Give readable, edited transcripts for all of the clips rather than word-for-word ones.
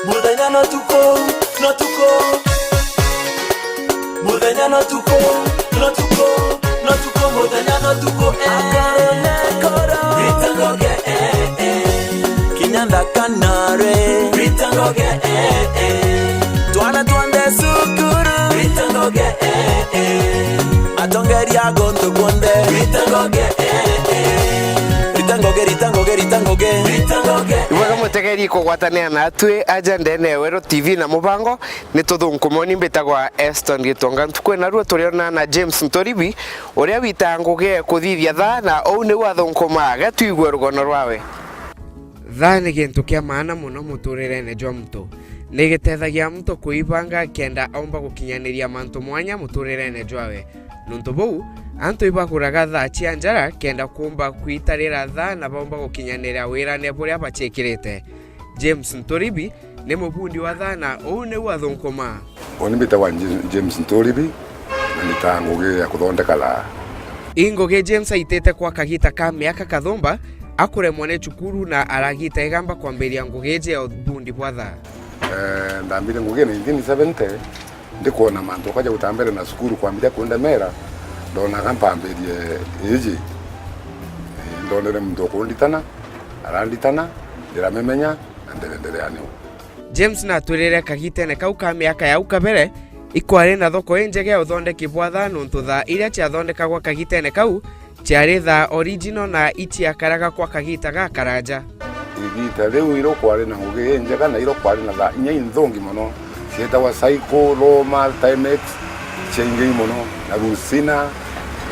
Muthenya no tuko Muthenya no tuko Muthenya no tuko Ritangoge Kinyanda kanare Ritangoge Twana twande sukuru Ritangoge Atongeria gonto konde Ritangoge Iwaga mutegeri kugwatania na atwe agenda ene Wero TV na mubango ni tuthunkumoni mbitagwa Eston Gitonga ntukwe na ruo turiona na James Ntoribi uria witanguge kuthithia tha na ou ni wathunkuma gatuigwe rugono rwawe tha ni gintu kia maana muno muturirene jwa mtu ni gitethagia mtu kuibanga kenda aumba gukinyaniria mantu mwanya muturirene jwawe nuntu bou antu ibakuraga tha cia njara kenda kumba kwitarira tha na baumba gukinyanira wirane buria bachekirite James Ntoribi ni mubundi wa tha na ou ni wathunkuma oni bitagwa James Ntoribi na nitanguge ya kuthondeka tha ingoge James aitete kwa kagita ka miaka kathomba akure mwane chukuru na aragita igamba kwamberia ngugeje ya bundi bwa tha ndambire nguge 1970 ndikuona mantu kaja gutambere na sukuru kwambira kundemera ndona kampamberie iji ndonere mtu kunditana aranditana ndiramemenya ndendereane James na turire kagitene kau ka miaka ya ukabere ikware na thoko enjege uthondeki bwa tha nuntu tha iria cia thondekagwa kagitene kau ciari tha original na itia karaga kwa kagita ga karanja igita riu iro kware na nguge enjega na iro kware na tha inya inthongi muno cietagwa Psycho Roma Timex chengi muno na Rusina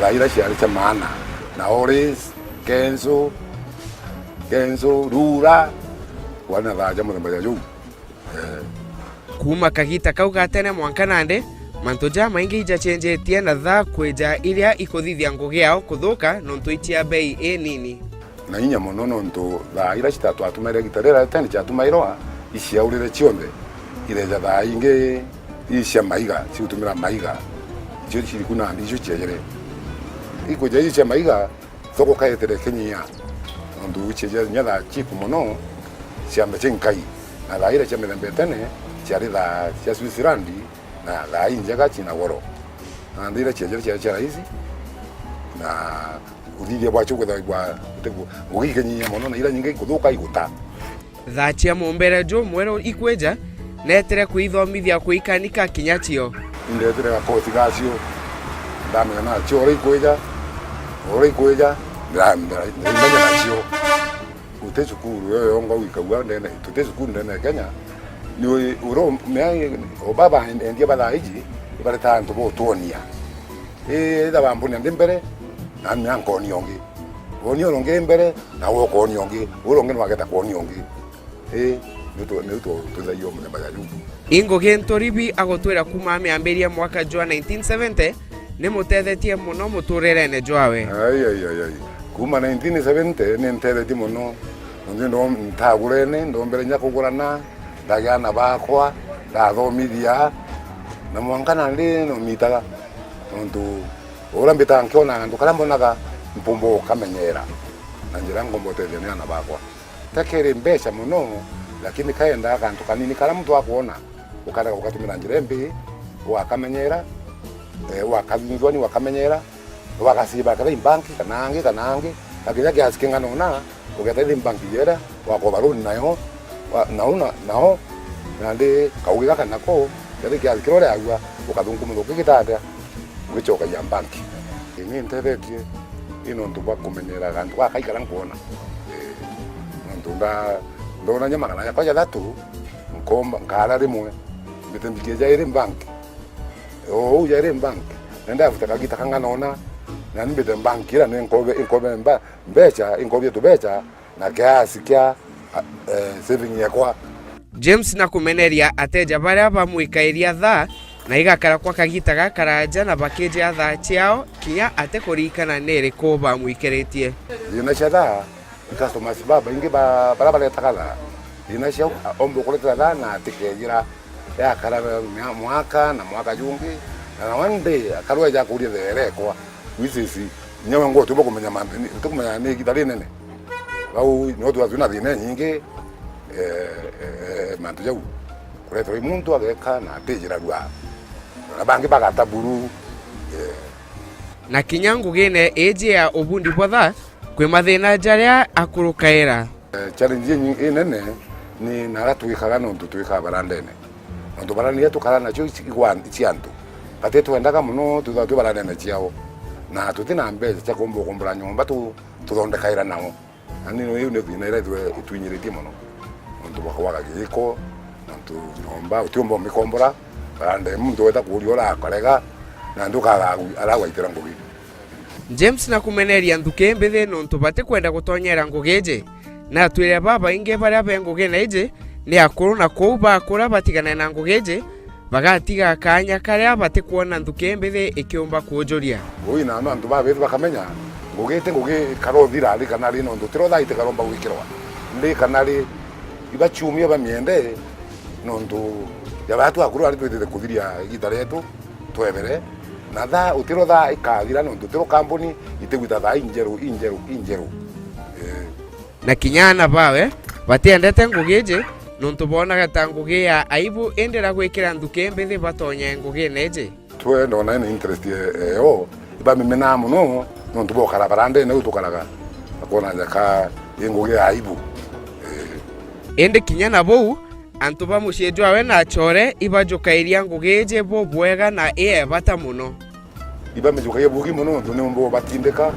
thaira ciari cia maana na Oris Kenzo Rura wana thaja muthemba ya juu kuma kagita kau gatene mwanka nande mantu ja maingi ija cenjetie na tha kweja iria ikuthithia ngugi yao kuthuka nontu itia bei nini na inya muno nontu thaira citatu atumere gitarera tani ciatumairwa iciaurire cionde ireja tha ingi icia maiga ciutumira maiga cio cirikuna ndicio ciegere ikuja icia maiga thoko kaetere Kenya nontu ciegere nyatha chiku muno ciambe cinkai na thaira cia mithembe tene ciari tha cia Switzerland na tha injega china goro na ndira ciegere cia hizi na uthithia bwa chukwe bwa ngugi Kenya muno na ira nyingi kuthuka iguta tha cia mumbere jo mwero ikweja netere kuithomithia kuikanika kinyacio indetere gakoti gacio ndamenya nacio ore ikweja ndamenya nacio ute cukuru yo ngo wikagwa ndene tute cukuru ndene Kenya ni uro me obaba endia bala iji ibare tanto bo tuonia da bambuni ndimbere na nyanko niongi onio longe mbere na woko niongi uronge nwageta ko niongi nuto tuzayo mune bagalu ingoge Ntoribi agotwira kuma miamberia mwaka jwa 1970 ni mutethetie muno muturirene jwawe ai kuma 1970 ni ntethetie muno ndo ntagurene ndombere nya kugurana ndagana bakwa ndathomithia na mwankana ndi no mitaga nontu ora mbita nkiona ndu kala mbonaga mpumbo kamenyera na njira ngomboteithia ni ana bakwa takere mbesha muno lakini kaenda akantu kanini kala mtu akuona ukara ukatumira njira mbi wakamenyera wakavindwani wakamenyera wakasiba kala imbanki kanange akija kiasikinga nona ukataidi imbanki jera wakobaruni nayo nao nande kaugiga kanako kali kiasikirore agwa ukathungumulo kigitata ugichoka ya banki ini ntethetie ino ntuba kumenyera gantu akaikara nkuona ndona nyama kana yakwa thatu nkomba nkara rimwe bitembikie jaire banki jaire banki nenda futa kagita kanganona na nibete banki ira nenkobe mbecha inkobye tubecha na kiasi kya saving yakwa James na kumeneria ateja baria bamwikairia tha na igakara kwa kagita gakaranja na bakeje tha ciao kinya ate kurikana nere ko bamwikeretie ina shada customers baba ingi barabara takala ina shau ombo kuleta tha na tikejira ya kara mwaka jungi na one day akarwa ja kuria there kwa wisisi nyawe ngo tubo kumenya mambe tukumenya ni gitari nene au no tu azuna dine nyingi mantu jau kuretwa muntu ageka na atejira rwa na bangi bagataburu na kinyangu gine eje ya obundi botha kwe mathina jaria akurukaira challenge inene ni naratuikaga no tutuika barandene ndo barani tukara na cyo ikiantu kate tuendaga muno tutatu barandene ciao na tutina mbeze cha kombo kombra nyomba tuthondekaira nao ani no yu ne thina ire itwinyiritie muno ndo bakwaga giko ndo nyomba utiombo mikombora barande muntu weta kuriora akarega na ndukaga aragwaitira ngugi James na kumeneria nthuke mbithe no ntubate kwenda gutonyera ngugeje na twire baba inge baria benguge na ije ni akuru na kou bakura batigana na ngugeje bagatiga kanya karia bate kuona nthuke mbithe ikiumba kuojoria oi na no antu babe bakamenya ngugete nguge karothira ari kana ri no ntutiro thaite karomba gwikirwa ndi kana ri ibachumia bamiende no ntu ya batu akuru ari twite kuthiria gitaretu twebere na tha utiro tha ikathira no ntutiro company itegwita tha injeru na kinyana bawe batiendete ngugeje no ntubonaga ta nguge ya aibu endera gwikira nthuke mbithi batonye nguge neje twe ndona ina interest yo iba mimena muno no ntubokara barande ne utukaraga akona jaka nguge ya aibu ende kinyana bou antu bamuciendu awe na chore ibajukairia ngugeje bo bwega na bata muno iba mejukaia bugi muno ndo nembo batindeka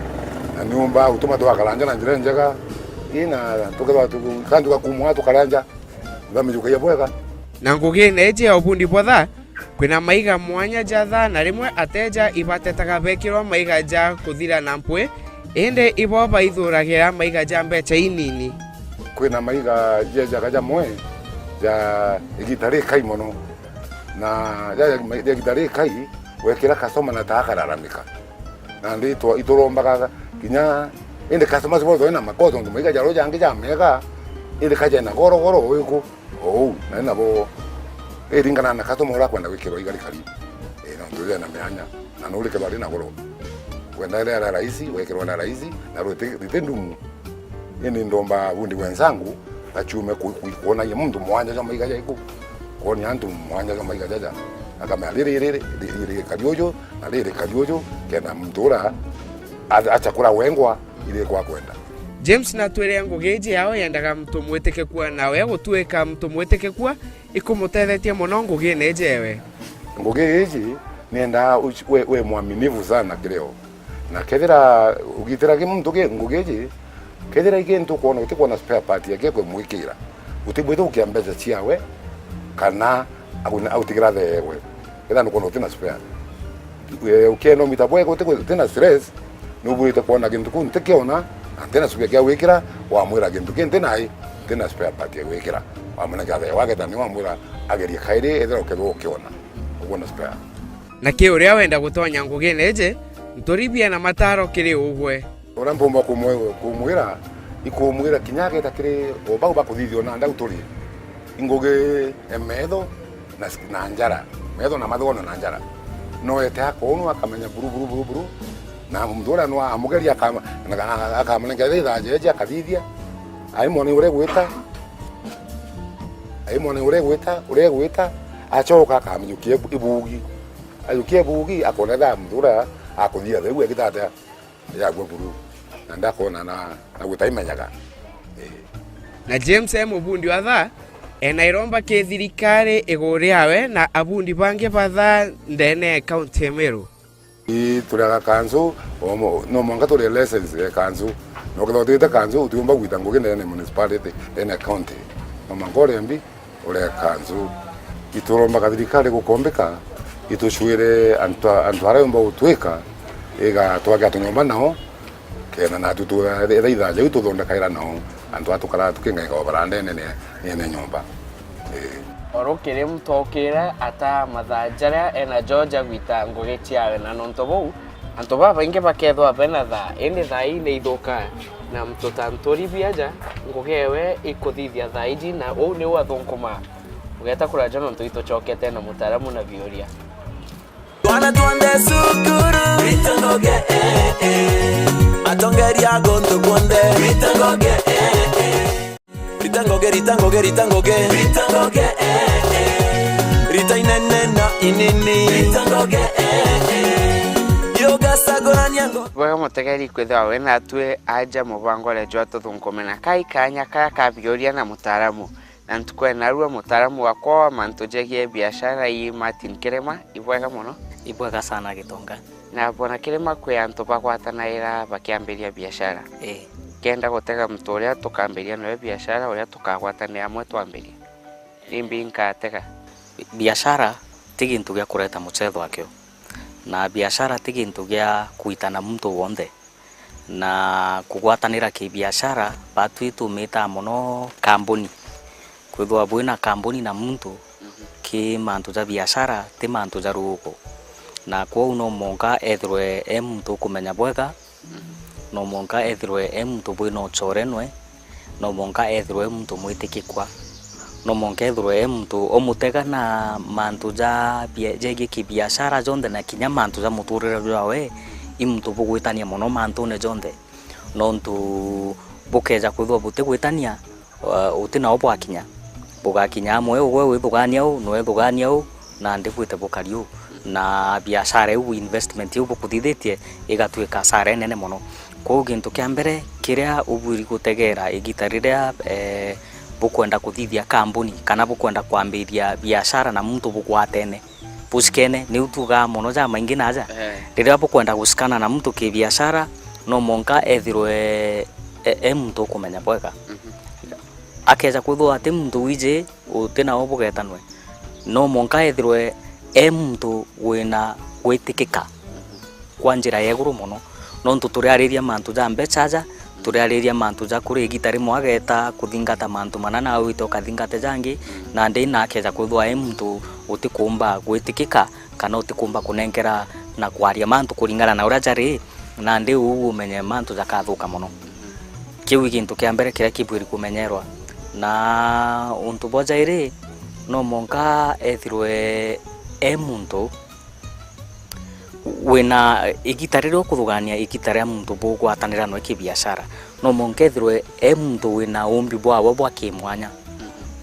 na nyumba utuma to akalanja na njira njega ina tukaba tukanduka kumwa tukalanja iba mejukaia bwega na nguge neje obundi botha kwina maiga mwanya jatha na rimwe ateja ibatetaga bekirwa maiga ja kuthira na mpwe ende ibo baithuragira maiga ja mbecha inini kwina maiga jeja kaja mwe ja igitare kai mono na ja igitare kai wekira customer na takararamika na ndito itorombaga kinya ende customers bodo na makoto ndo maiga jaro jange jamega ende kaja na goro wiko na nabo ringana na customer ora kwenda wikiro igari kali no ndo na meanya na no leke bali na goro kwenda ile ala raisi wekiro na raisi na rote ritendumu ende ndomba bundi wenzangu achume kuona ye mtu mwanja kama igaja iko kuona antu mwanja kama igaja akama lere kaliojo na lere kaliojo kena mtura achakura wengwa ile kwa kwenda James na twere ngugeje yao yendaga mtu mweteke kuwa nawe gutweka mtu mweteke kuwa ikumutethetie muno nguge nejewe ngugeje nenda we mwaminivu sana kileo na kethira ugitira ke mtu ke ngugeje kethira ikintu kuona utikona spare part yake kwe mwikira utibwete ukiambeza ciawe kana autigira thewe ila nukono tina spare ukieno mitabwe ko tina stress nubulite kuona kintu kunte kiona tena spare kia wikira wa mwira kintu kinte nai tena spare part ya wikira wa mwana gathe wake tani wa mwira ageria kaire ethero kedo kiona ubona spare na ke uria wenda gutonya nguge neje ntoribia na mataro kiri ugwe ora mpomba kumwira ikumwira kinyage takire obau bakuthithio na ndauturi ingoge emetho na njara metho na mathono na njara no ete akonu akamenya buru na mndora no amugeria akamenya thitha akathithia aimone ure gwita achoka akamenyukie ibugi ayukie bugi akona tha mndora akuthia theu egitata ya gwaburu na ndakona na gutaimenyaga na James mubundi wa tha enairomba ke thirikari iguri awe na abundi bange batha ndene county Meru turaga kanzu no mwanga tore license ya kanzu no kuthote kanzu utiumba gwita nguge ndene municipality ndene county no mangore mbi ule kanzu ituromba ka thirikari gukombeka itushwire antu arayomba utwika ega twaga tunyomba nao kena na tutu either je tuthondekaira nao antu atukara tukinga ga barande nene nyomba orokere mutokera ata mathanjara ena Georgia gwita nguge ciawe na nonto bou anto baba inge bakethwa bena tha ende tha ine ithoka na mtotantori biaja ngugewe ikuthithia thaiji na ou ni wathonkoma ugeta kuraja nonto itochokete na mutaramu na vioria Twana tuande sukuru Ritangoge Atongeria gonto kwande Ritangoge Ritangoge inene na inini Ritongoge Yoga sagora nyango Wega mutegeri kwithwa wena atue aja mubango lejwa tuthunkomena kai kanya kaya kabioria na mutaramu na ntukwena ruo mutaramu wakwa mantujegie biashara hii Martin Kirema ibwega muno ibwega sana Gitonga na bona Kirema kwe antu bakwatanaira bakiambiria biashara kenda gutega mtu uria tukambiria nawe biashara uria tukagwatanira amwe twambiria nimbi nkatega biashara ti gintu gia kureta muchetho wakio na biashara ti gintu gia kuitana mtu wonde na kugwatanira ki biashara batu tumita muno kambuni kwithwa bwina kambuni na mtu ki mantu za biashara ti mantu za rugo na kwa uno monga ethwe mtu kumenya bwega no monga ethwe mtu bwino chorenwe no monga ethwe mtu mwitikikwa no monga ethwe mtu omutega na mantu za jegi ki biashara jonde na kinya mantu za muturira wawe imtu bugwitania muno mantu ne jonde no ntu bukeja kwithwa butigwitania utina obwa kinya bugakinya amwe ugwe withugania u no withugania u na ndibwite bukariu na biashara u investment u bukuthithitie igatwika sare nene muno kwa gintu kia mbere kiria uburi gutegera igitarira bukwenda kuthithia kambuni kana bukwenda kwambiria biashara na mtu bukwatene buskene ni utuga muno ja maingi naja riria bukwenda gusikana na mtu ki biashara no monka ethirwe mtu kumenya bwega akeja kwithwa ati mtu wije utina obugetanwe no monka ethirwe mtu wina gwitikika kwa njira yeguru muno no ntu turiariria mantu ja mbechaja turiariria mantu ja kuri gitari mwageta kuthingata mantu manana wito kathingate jangi na ndi na akeja kwithwa mtu utikumba gwitikika kana utikumba kunengera na kwaria mantu kuringana na uria jari na ndi umenye mantu ja kathuka muno kiu gintu kia mbere kiria kibwiri kumenyerwa na untu boja iri no monka ethirwe muntu wina igitariro kuthugania igitaria muntu bugwatanira no ki biashara no monka ethirwe muntu wina umbi bwa kimwanya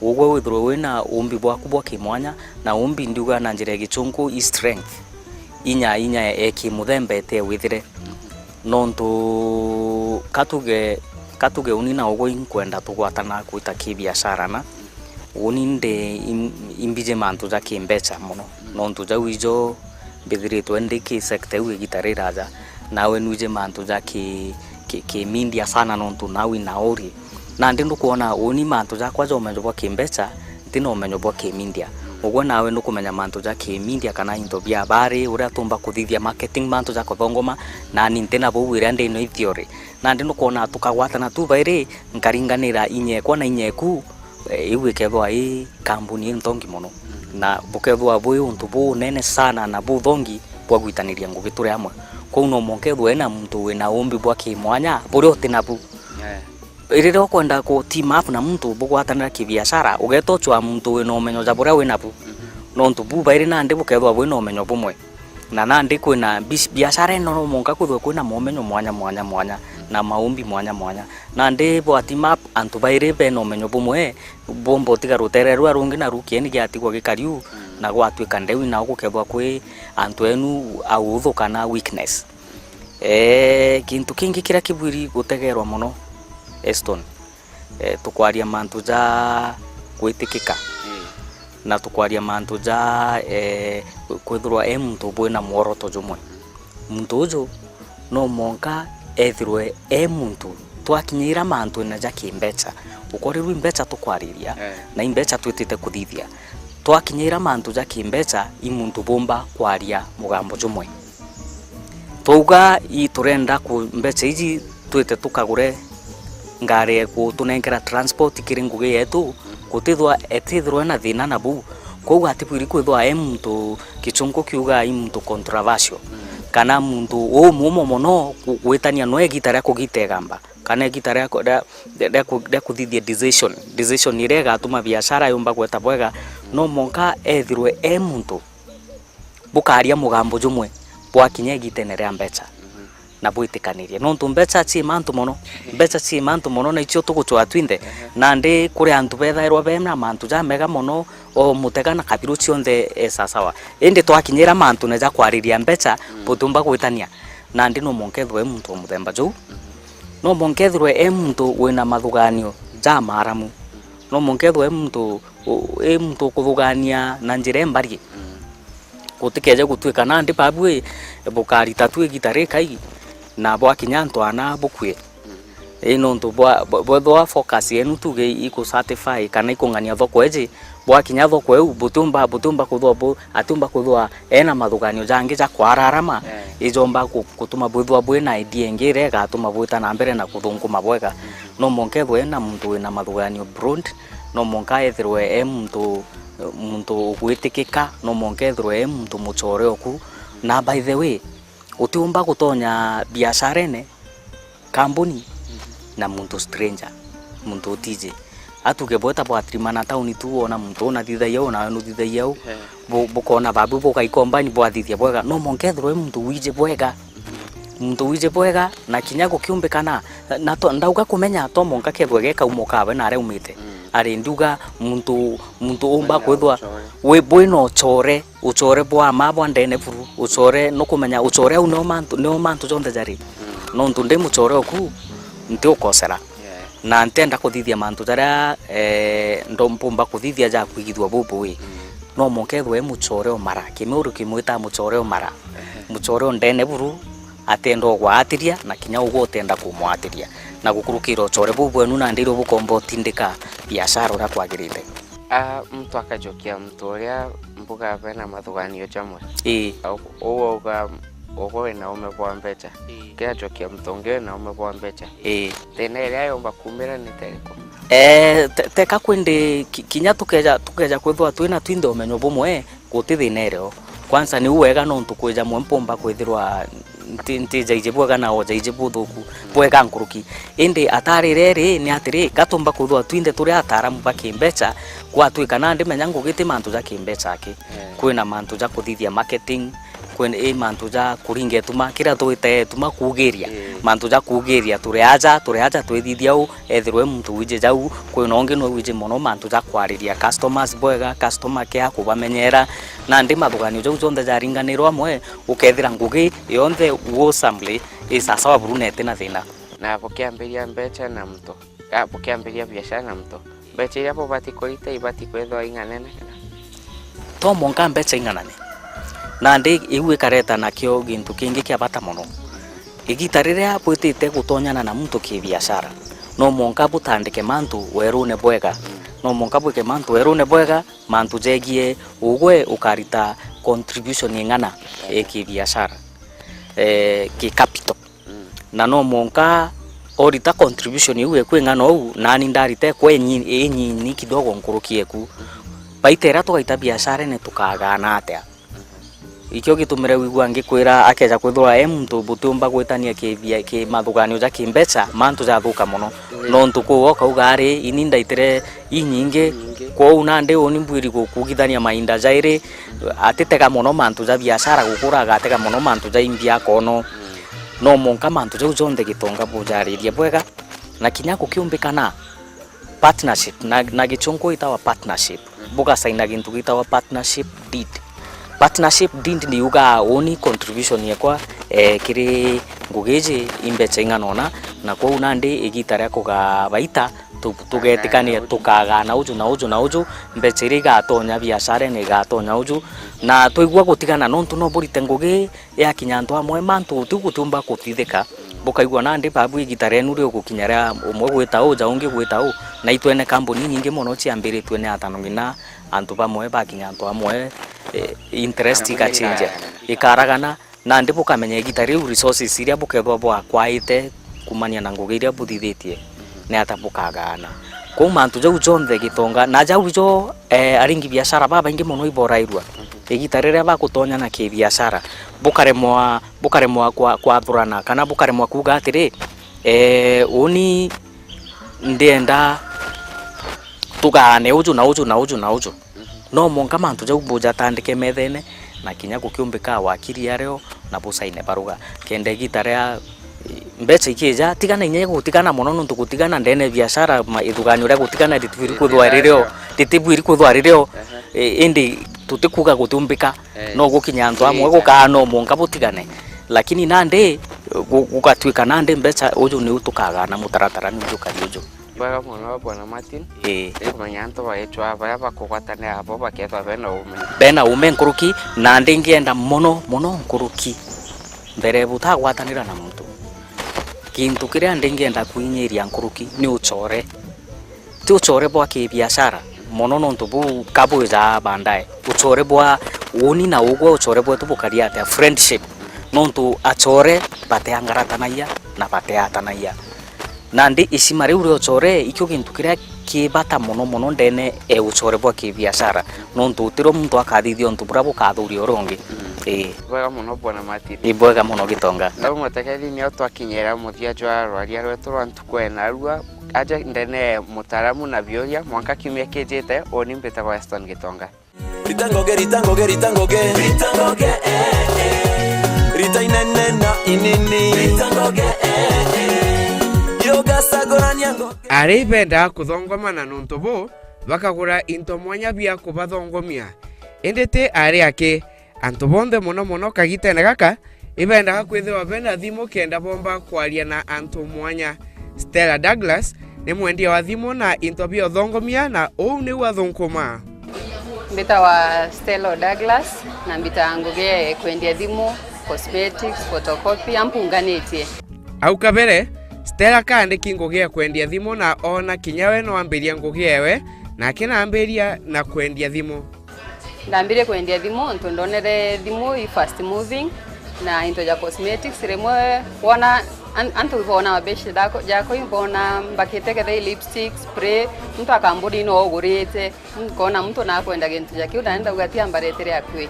ugwe withirwe wina umbi bwaku bwa kimwanya na umbi ndiuga na njira gichungu strength inya kimuthembete withire no ntu katuge unina ugwe inkwenda tugwatana kuita ki biashara na uninde imbije mantu za kimbecha muno no ntu ja wijo bidhiritwe ndiki sector u gitarira ja nawe nuje mantu za ki mindia sana no ntu nawe naori na ndindu kuona uni mantu za kwaja umenyo bwa kimbecha ndino umenyo bwa kimindia ugwe nawe nukumenya mantu za kimindia kana into bia bari uria tumba kuthithia marketing mantu za kuthongoma na nintena bo wira ndi no theory na ndindu kuona tukagwatana tu bairi nkaringanira inyekwa na inyeku iwikethwa kambuni nthongi muno na bukethwa bwi untu bu nene sana na bu thongi bwa gwitaniria ngugi turi amwe kwa uno monkethwa ena muntu wina umbi bwa kimwanya buri utina bu irira kwenda ku team up na muntu bugwatanira ki biashara ugetochwa muntu wina umenyo ja bura wina bu no ntu bu bairi na ndi bukethwa bwi no umenyo bumwe na ndi kwina biashara eno no monka kwithwa kwina momenyo mwanya na maumbi mwanya na ndi bwa team up antu bairi be no umenyo bumwe bombo tiga rutererwa rungi na rukieni giatigwa gikariu na gwatwika ndewi na gukethwa kwi antu enu authu kana weakness kintu kingi kira kibwiri gutegerwa muno Eston tukwaria mantu ja gwitikika na tukwaria mantu ja kwithirwa muntu bwina mworoto jumwe muntu ujo no monka ethirwe muntu twakinyira mantu na ja kimbecha ukorirwe imbecha tukwariria na imbecha twitite kuthithia twakinyira mantu ja kimbecha imuntu bomba kwaria mugambo jumwe tuga iturenda ku mbecha iji twite tukagure ngare ku tunengera transport kiringuge yetu kutithwa etithirwe na thina na bu kwa atipiri kwithwa muntu kichungu kiuga muntu controversial kana muntu mumo mono gwitania no egitara kugitegamba kana egitara ya kuthithia decision ire gatuma biashara yumba gweta bwega no monka ethirwe muntu bukaria mugambo jumwe bwa kinya gitenere ambecha na bwitikanirie nontu mbeca ci mantu mono na icio tuguchwa twinde na ndi kuri antu bethairwa bena mantu ja mega mono o mutega na kabiru cionthe sasawa indi twakinyira mantu neja kwariria mbeca butumba gwitania na ndi no monkethwe muntu muthemba ju no monkethwe muntu wina mathuganio ja maramu no monkethwe muntu kuthugania na njira mbari gutikeje gutwika na ndi babu bukarita twi gitare kai na bwakinya ntwana bukwe nontu bwa focus yenu tuge iko certify kana ikungania thoko eje bwakinya thoko eu butumba kuthwa atumba kuthwa ena mathuganio jangi ja kwararama ijomba kutuma bwithwa bwena idea ngire gatuma bwita na mbere na kuthunguma bwega no monkethwe na muntu wina mathuganio broad no monka ethirwe muntu gwitikika no monkethwe muntu muchore oku na by the way utiumba gutonya biashara ene kambuni na muntu stranger muntu utije atuge bota bwatrimana tauni tu ona muntu ona thithaia ona no thithaia bukona babu bukaikombani bwathithia bwega no monkethwe muntu wije bwega na kinyago kiumbikana na ndauga kumenya to monka kethwe geka umokawe na reumite ari nduga muntu umba kwithwa we bwino uchore bwa mabwa ndene buru uchore no kumenya uchore au no mantu jonde jari no ntunde muchore oku nti ukosera na ntenda kuthithia mantu jaria ndo mpumba kuthithia ja kwigithwa bubu we no monkethwe muchore omara kimuru kimwita muchore omara muchore ndene buru atendo gwatiria na kinya ugo tenda kumwatiria na gukurukira uchore bubu enu na ndiro bukombo tindika biashara ura kwagirite mtu akajokia mtu uria mbuga bena mathuganio jamwe ogo na umebwa mbeca kia jokia mtonge na umebwa mbeca tena ile yomba kumira ni teriko teka kwende kinya tukeja kwithwa twina twinde umenyo bumwe gutithinereo kwanza ni uwega no ntukweja mwempomba kwithirwa nti jaije bwega na jaije buthuku bwega nkuruki indi atarireri ni atiri gatumba kuthwa twinde turi ataramu bakimbeca kwa twika na ndi menya ngugite mantu ja kimbeca ki kwina mantu ja kuthithia marketing kwina mantu ja kuringe tuma kira twite tuma kugeria mantu ja kugeria turi aja twithithia u ethirwe muntu wije jau kwina onge no wije mono mantu ja kwariria customers bwega customer care kubamenyera na ndi mathuganio jau jonde jaringanirwo amwe ukethira ngugi yonthe wosamble sasa wa brunete na thina na bukiambiria mbeca na mto bukiambiria biashara na mto mbeca iria bobati kurita ibati kwethwa inganene to monka mbeca inganane na ndi iwe kareta nakio gintu kingi kia bata mono igitariria bwitite gutonyana na muntu ki biashara no monka butandike mantu werune bwega no monka bwike mantu werune bwega mantu jegie ugwe ukarita contribution ingana ki biashara ki capital na no monka orita contribution iwe kwingana ou nani ndarite kwenyi kidogo nkurukieku baitera tugaita biashara ne tukagana atia ikyo gitumire wigwa ngikwira akeja kwithwa muntu butumba gwitania ki mathuganio ja kimbeca mantu ja thuka muno no ntuku woka ugari ini ndaitire inyinge kwa una ndi oni mbwiri gukugithania mainda jairi atitega muno mantu ja biashara gukura gatega muno mantu ja imbia kono no monka mantu ja jonde gitonga bujariria bwega na kinyako kiumbikana partnership na gichongo itawa partnership buga saina gintu gitawa partnership deed ni uga oni contribution yakwa kiri ngugeje imbeca inganona na kwa unandi igitara kugabaita tugetikania tukagana na uju mbeca iri gatonya biashara ni gatonya uju na tuigwa gutigana nontu no burite ngugi ya kinyanto amwe mantu tugutumba kutithika bukaigwa nandi babu igitara enu ri gukinyara umwe gwita uja ungi gwita u na itwene kambuni nyingi muno ciambiritwe ni atano ngina antu bamwe bakinyanto amwe interest ikachinja ikaragana na ndipo kamenya gitari resources iria bukethwa bwa kwaite kumania na ngugi iria buthithitie ne atapukagana kwa mantu jau jonde gitonga na jau jo aringi biashara baba ingi muno iborairwa igitari ria bakutonya na ki biashara bukaremwa kwa thurana kana bukaremwa kuga atiri uni ndienda tugane uju na uju no monka mantu jau buja tandike methene na kinya gukiumbika wakiri areo na busaine baruga kende gitarea mbeca ikija tigana inye gutigana muno nuntu gutigana ndene biashara ithuganyo ria gutigana ritibiri kuthwarireo ritibiri kuthwarireo indi tutikuga gutumbika no gukinya antu amwe gukano monga butigane lakini nande gukatwika nande mbeca uju ni utukaga na mutaratara ni ukari uju Bwana mwana bwana Martin kumenya antu baitwa baya bakugwatania abo baketwa bena ume nkuruki na ndingienda muno nkuruki mbere butagwatanira na muntu kintu kiria ndingienda kuinyiria nkuruki ni uchore ti uchore bwa kibiashara muno nontu bu kabwiza bandae uchore bwa uni na ugwo uchore bwa tubukaria ate friendship nontu achore bateangaratanaia na bateatanaia nandi isimari uri uchore ikyo kintu kiria kibata muno ndene uchore bwa kibiashara nontu utiro muntu akathithio ntu bura bukathuria urongi bwega muno bwana Martin ibwega muno gitonga ndau mutekeli ni otwakinyera muthia jwa rwaria rwetu rwa ntukwena rua aja ndene mutaramu na bioria mwanka kimya kijite oni mbeta kwa Eston Gitonga ritangoge rita inene na inini ritangoge yoga sagorania ngo ari benda kuthongomana nuntu bu bakagura into mwanya bia kubathongomia endete ari ake antu bonde muno kagitene gaka ibenda kwithwa bena thimu kenda bomba kwaria na antu mwanya Stella Douglas ni mwendia wa thimu na into bio thongomia na ou ni wathunkuma mbita wa Stella Douglas na mbita nguge kwendia thimu cosmetics photocopy ampunganitie au kabere Stella kaandiki nguge kwendia thimu na ona kinyawe no ambiria nguge ewe na kina ambiria na kwendia thimu ndambire kwendia thimu ntu ndonere thimu i fast moving na into ya cosmetics remwe wona antu bona mabeshi dako jako ibona mbakete kethe lipstick spray mtu akamburi no ogurite nkona mtu na kwenda gentu yake unaenda ugatia mbaretere akwe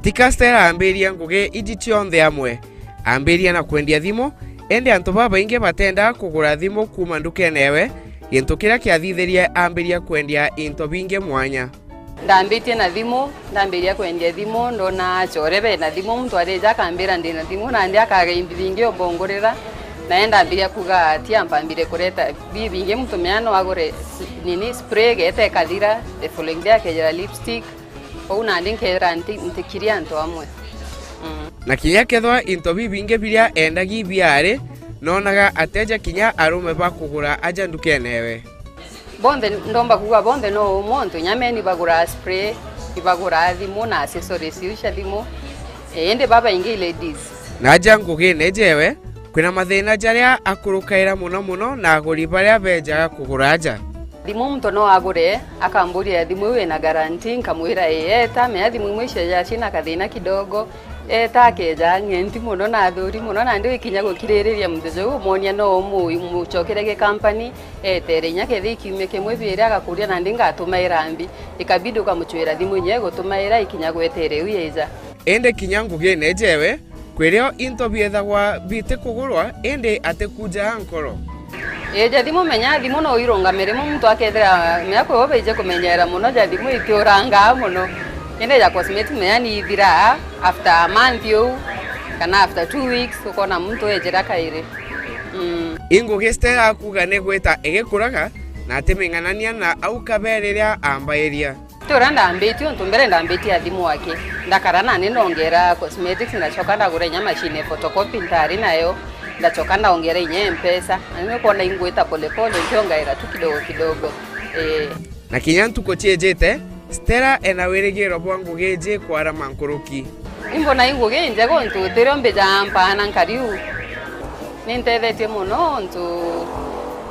tika Stella ambiria nguge ijitionthe amwe ambiria na kwendia thimu ende antu baba inge batenda kugura thimu kuma ndukene ewe gintu kiria kiathithirie ambiria kwendia into binge mwanya ndambitie na thimu ndambiria kwendia thimu ndona chorebe na thimu mtu areja kambira ndina thimu na ndia kageimbinge obongorera naenda ambiria kuga atia mpambire kureta bibinge mtu meano agore nini spray gete kadira the following day kejera lipstick au na ndinkera antikiria nto amwe na kinya kethwa into bibinge biria endagi biare nonaga ateja kinya arume bakugura aja ndukenewe bonde ndomba kuga bonde no monto nyameni bagura spray ibagura thimu na accessories yusha thimu ende baba ingi ladies naja nguge nejewe kwina mathina jaria akurukaira muno na aguri baria bejaga kugura aja thimu mtu no agure akamburia thimu we na guarantee nkamwira eta me thimu mwisho ya china kathina kidogo eta keja ngenti muno na thuri muno na ndio ikinya gukiririria mthejo umonia no muchokerege company eterenya kethi kimwe kimwe bire agakuria na ndinga atuma irambi ikabidi ukamuchwira thimu nye gutumaira ikinya gwetere uyeja ende kinya nguge nejewe kwirio into biethagwa bite kugurwa ende atekuja ankoro eja thimu menya thimu no irungamire muntu akethera meako obeje kumenyera muno ja thimu ikiuranga muno ende ya cosmetic menya ni ithira after a month yo kana after 2 weeks ukona muntu ejera kaire inguge Stella kuga ne gweta egekuraga na atemenganania na au kaberiria ambairia turanda ambeti onto mbere ndambeti thimu wake ndakarana nindongera cosmetics na chokanda gure nya machine photocopy ntari nayo ndachokanda ongera inye mpesa na kuona ingweta polepole ntiongaira tu kidogo na kinyantu kochejete Stella enawirigiro bwangu geje kwara mankuruki imbona inguge njego ntu tirombe jampa na nkariu nintethetie muno ntu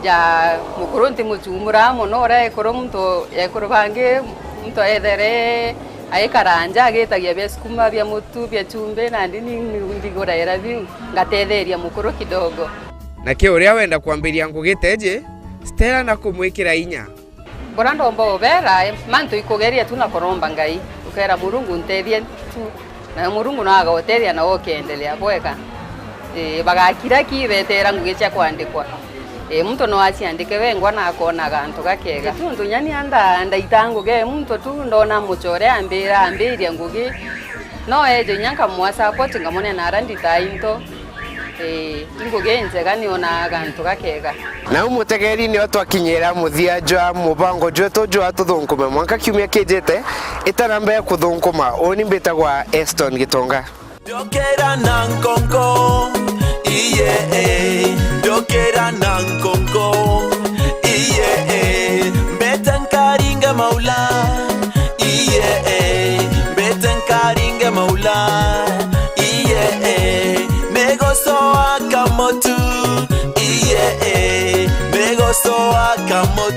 ja mukurunti muchumura muno ora ekoro muntu ekoro bange muntu ethere aikaranja agetagia beskuma bya mutu bya chumbe na ndini ndigora era biu ngatetheria mukuru kidogo na ke uria wenda kwambiria ngugiteje Stella na kumwikira inya borando mbo bera mantu ikugeria tu na koromba ngai ukera murungu ntethie tu na murungu na agaoteria na okendelea bweka bagakira kibetera ngugicha kwandikwa muntu no aciandike wengwa na akona gantu gakega tundu nyani anda itanguge muntu tu ndona muchore ambiria ngugi no ejo nyanka mwa support ngamone narandi tainto ingogenze ganiona gantu gakega na umutegeri ni otwakinyira muthia jwa mubango jwetu jwa tuthunkume mwanka kiumia kijete itarambe kuthunkuma oni mbitagwa Eston Gitonga Ndokera na nkonko iye ndokera na nkonko iye mbetankaringa maula iye mbetankaringa maula iye megoso akamotu iye megoso akamotu